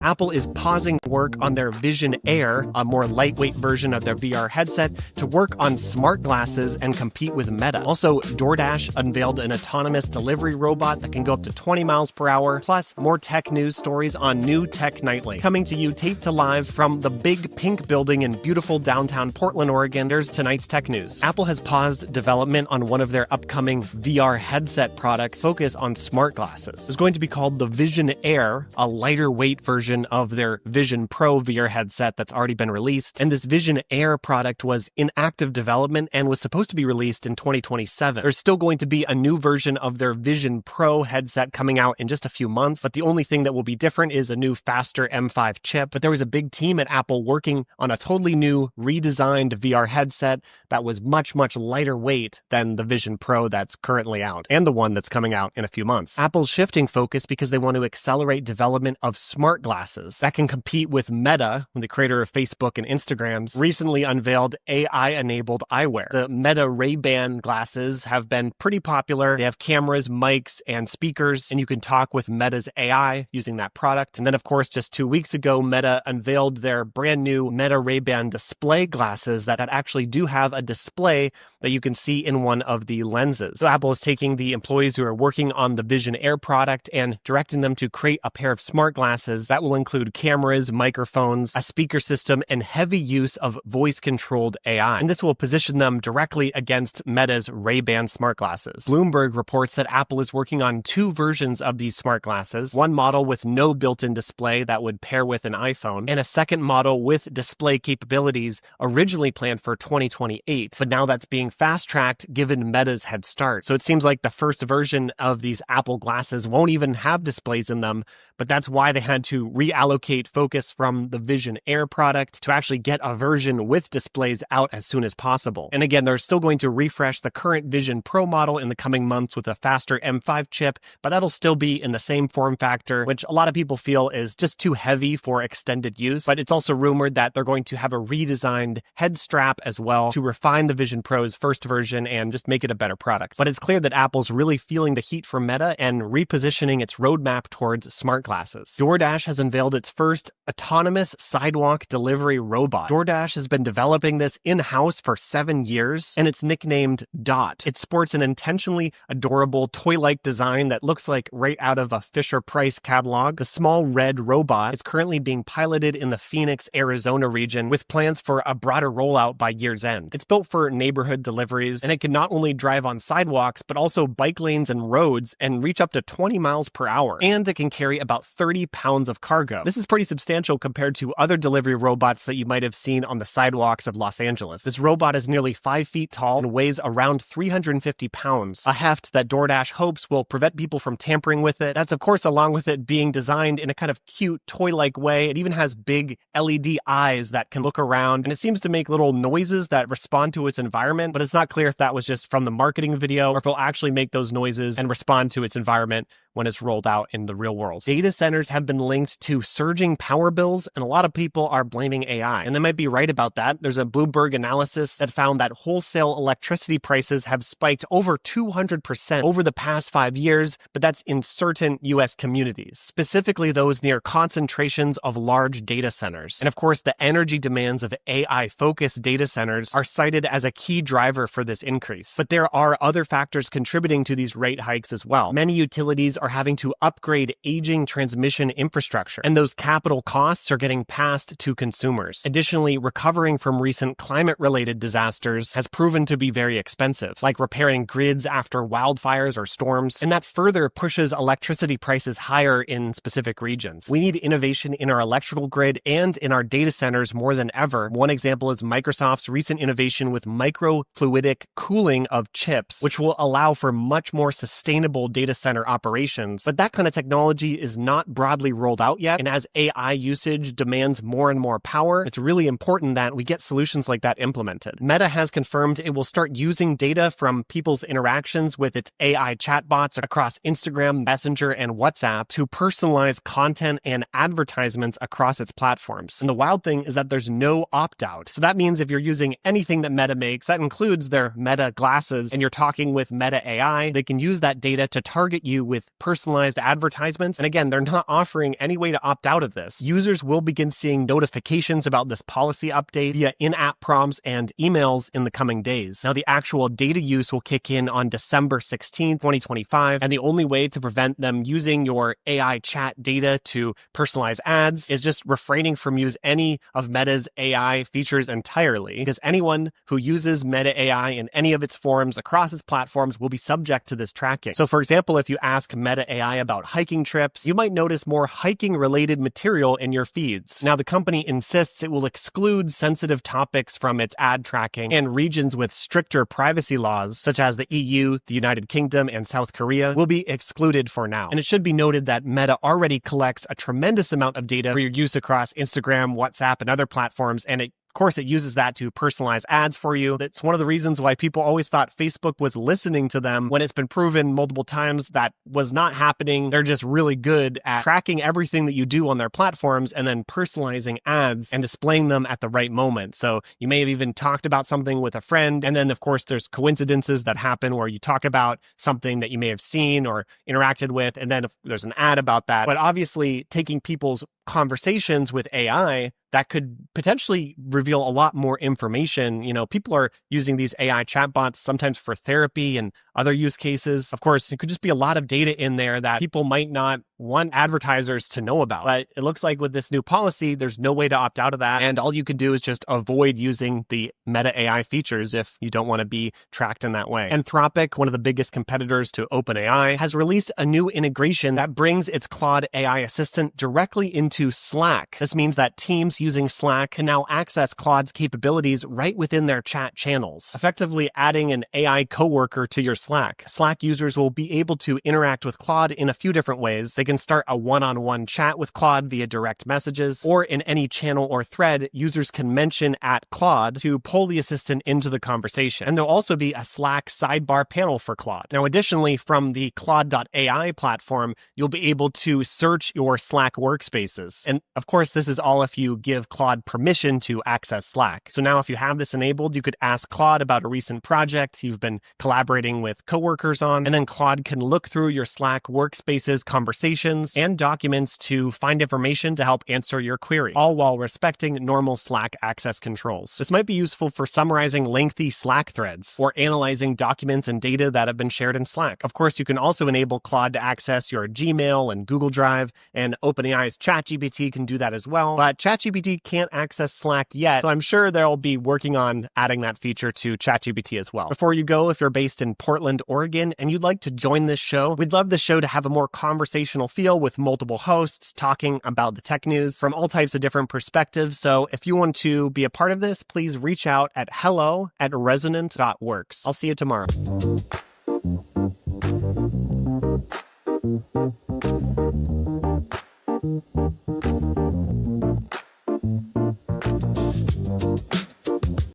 Apple is pausing work on their Vision Air, a more lightweight version of their VR headset, to work on smart glasses and compete with Meta. Also, DoorDash unveiled an autonomous delivery robot that can go up to 20 miles per hour, plus more tech news stories on New Tech Nightly. Coming to you taped to live from the Big Pink Building in beautiful downtown Portland, Oregon, there's tonight's tech news. Apple has paused development on one of their upcoming VR headset products, focused on smart glasses. It's going to be called the Vision Air, a lighter weight version of their Vision Pro VR headset that's already been released. And this Vision Air product was in active development and was supposed to be released in 2027. There's still going to be a new version of their Vision Pro headset coming out in just a few months, but the only thing that will be different is a new faster M5 chip. But there was a big team at Apple working on a totally new redesigned VR headset that was much, much lighter weight than the Vision Pro that's currently out and the one that's coming out in a few months. Apple's shifting focus because they want to accelerate development of smart glasses that can compete with Meta, the creator of Facebook and Instagram's recently unveiled AI-enabled eyewear. The Meta Ray-Ban glasses have been pretty popular. They have cameras, mics, and speakers, and you can talk with Meta's AI using that product. And then, of course, just 2 weeks ago, Meta unveiled their brand new Meta Ray-Ban display glasses that actually do have a display that you can see in one of the lenses. So Apple is taking the employees who are working on the Vision Air product and directing them to create a pair of smart glasses that will include cameras, microphones, a speaker system, and heavy use of voice-controlled AI. And this will position them directly against Meta's Ray-Ban smart glasses. Bloomberg reports that Apple is working on 2 versions of these smart glasses, one model with no built-in display that would pair with an iPhone, and a second model with display capabilities originally planned for 2028. But now that's being fast-tracked given Meta's head start. So it seems like the first version of these Apple glasses won't even have displays in them, but that's why they had to reallocate focus from the Vision Air product to actually get a version with displays out as soon as possible. And again, they're still going to refresh the current Vision Pro model in the coming months with a faster M5 chip, but that'll still be in the same form factor, which a lot of people feel is just too heavy for extended use. But it's also rumored that they're going to have a redesigned head strap as well to refine the Vision Pro's first version and just make it a better product. But it's clear that Apple's really feeling the heat from Meta and repositioning its roadmap towards smart glasses. DoorDash has unveiled its first autonomous sidewalk delivery robot. DoorDash has been developing this in-house for 7 years, and it's nicknamed Dot. It sports an intentionally adorable toy-like design that looks like right out of a Fisher-Price catalog. The small red robot is currently being piloted in the Phoenix, Arizona region with plans for a broader rollout by year's end. It's built for neighborhood deliveries, and it can not only drive on sidewalks, but also bike lanes and roads and reach up to 20 miles per hour. And it can carry about 30 pounds of cargo. This is pretty substantial compared to other delivery robots that you might have seen on the sidewalks of Los Angeles. This robot is nearly 5 feet tall and weighs around 350 pounds, a heft that DoorDash hopes will prevent people from tampering with it. That's, of course, along with it being designed in a kind of cute, toy-like way. It even has big LED eyes that can look around, and it seems to make little noises that respond to its environment, but it's not clear if that was just from the marketing video or if it'll actually make those noises and respond to its environment when it's rolled out in the real world. Data centers have been linked to surging power bills, and a lot of people are blaming AI. And they might be right about that. There's a Bloomberg analysis that found that wholesale electricity prices have spiked over 200% over the past 5 years, but that's in certain US communities, specifically those near concentrations of large data centers. And of course, the energy demands of AI-focused data centers are cited as a key driver for this increase. But there are other factors contributing to these rate hikes as well. Many utilities are having to upgrade aging transmission infrastructure, and those capital costs are getting passed to consumers. Additionally, recovering from recent climate-related disasters has proven to be very expensive, like repairing grids after wildfires or storms, and that further pushes electricity prices higher in specific regions. We need innovation in our electrical grid and in our data centers more than ever. One example is Microsoft's recent innovation with microfluidic cooling of chips, which will allow for much more sustainable data center operations. But that kind of technology is not broadly rolled out yet, and as AI usage demands more and more power, it's really important that we get solutions like that implemented. Meta has confirmed it will start using data from people's interactions with its AI chatbots across Instagram, Messenger, and WhatsApp to personalize content and advertisements across its platforms. And the wild thing is that there's no opt-out. So that means if you're using anything that Meta makes, that includes their Meta glasses, and you're talking with Meta AI, they can use that data to target you with personalized advertisements. And again, they're not offering any way to opt out of this. Users will begin seeing notifications about this policy update via in-app prompts and emails in the coming days. Now, the actual data use will kick in on December 16, 2025, and the only way to prevent them using your AI chat data to personalize ads is just refraining from use any of Meta's AI features entirely, because anyone who uses Meta AI in any of its forms across its platforms will be subject to this tracking. So for example, if you ask Meta AI about hiking trips, you might notice more hiking-related material in your feeds. Now, the company insists it will exclude sensitive topics from its ad tracking, and regions with stricter privacy laws, such as the EU, the United Kingdom, and South Korea, will be excluded for now. And it should be noted that Meta already collects a tremendous amount of data for your use across Instagram, WhatsApp, and other platforms, and of course, it uses that to personalize ads for you. That's one of the reasons why people always thought Facebook was listening to them, when it's been proven multiple times that was not happening. They're just really good at tracking everything that you do on their platforms and then personalizing ads and displaying them at the right moment. So you may have even talked about something with a friend, and then of course there's coincidences that happen where you talk about something that you may have seen or interacted with, and then there's an ad about that. But obviously, taking people's conversations with AI, that could potentially reveal a lot more information. You know, people are using these AI chatbots sometimes for therapy and other use cases. Of course, it could just be a lot of data in there that people might not want advertisers to know about. But it looks like with this new policy, there's no way to opt out of that. And all you can do is just avoid using the Meta AI features if you don't want to be tracked in that way. Anthropic, one of the biggest competitors to OpenAI, has released a new integration that brings its Claude AI assistant directly into Slack. This means that teams using Slack can now access Claude's capabilities right within their chat channels, effectively adding an AI coworker to your Slack. Slack users will be able to interact with Claude in a few different ways. They can start a one-on-one chat with Claude via direct messages, or in any channel or thread, users can mention at Claude to pull the assistant into the conversation. And there'll also be a Slack sidebar panel for Claude. Now, additionally, from the Claude.ai platform, you'll be able to search your Slack workspaces. And of course, this is all if you give Claude permission to access Slack. So now if you have this enabled, you could ask Claude about a recent project you've been collaborating with coworkers on, and then Claude can look through your Slack workspaces conversations and documents to find information to help answer your query, all while respecting normal Slack access controls. This might be useful for summarizing lengthy Slack threads or analyzing documents and data that have been shared in Slack. Of course, you can also enable Claude to access your Gmail and Google Drive, and OpenAI's ChatGPT can do that as well. But ChatGPT can't access Slack yet, so I'm sure they'll be working on adding that feature to ChatGPT as well. Before you go, if you're based in Portland, Oregon, and you'd like to join this show, we'd love the show to have a more conversational feel with multiple hosts talking about the tech news from all types of different perspectives. So if you want to be a part of this, please reach out at hello@resonant.works. I'll see you tomorrow.